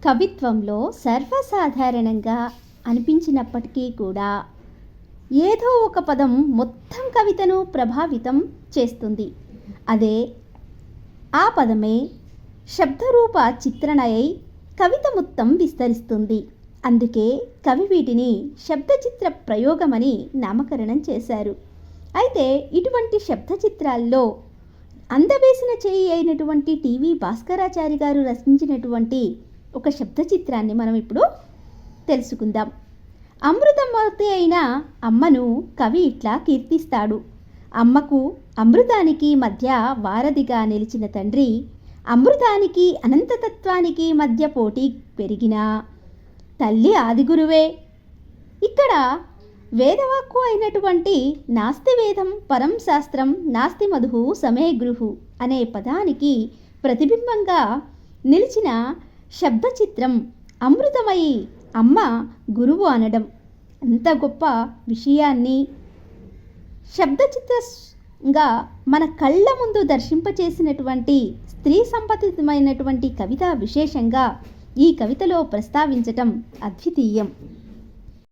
కవిత్వంలో సర్వసాధారణంగా అనిపించినప్పటికీ కూడా ఏదో ఒక పదం మొత్తం కవితను ప్రభావితం చేస్తుంది. అదే ఆ పదమే శబ్దరూప చిత్రణయై కవిత మొత్తం విస్తరిస్తుంది. అందుకే కవి వీటిని శబ్దచిత్ర ప్రయోగమని నామకరణం చేశారు. అయితే ఇటువంటి శబ్ద చిత్రాల్లో అందవేసిన చేయి అయినటువంటి టీవీ భాస్కరాచారి గారు రచించినటువంటి ఒక శబ్ద చిత్రాన్ని మనం ఇప్పుడు తెలుసుకుందాం. అమృతమూర్తి అయిన అమ్మను కవి ఇట్లా కీర్తిస్తాడు. అమ్మకు అమృతానికి మధ్య వారధిగా నిలిచిన తండ్రి, అమృతానికి అనంతతత్వానికి మధ్య పోటీ పెరిగిన తల్లి ఆదిగురువే. ఇక్కడ వేదవాక్కు అయినటువంటి నాస్తి వేదం పరం శాస్త్రం నాస్తి మధు సమే గృహు అనే పదానికి ప్రతిబింబంగా నిలిచిన శబ్ద చిత్రం అమృతమయి అమ్మ గురువు అనడం. అంత గొప్ప విషయాన్ని శబ్దచిత్రంగా మన కళ్ళ ముందు దర్శింపచేసినటువంటి స్త్రీ సంపతితమైనటువంటి కవిత విశేషంగా ఈ కవితలో ప్రస్తావించటం అద్వితీయం.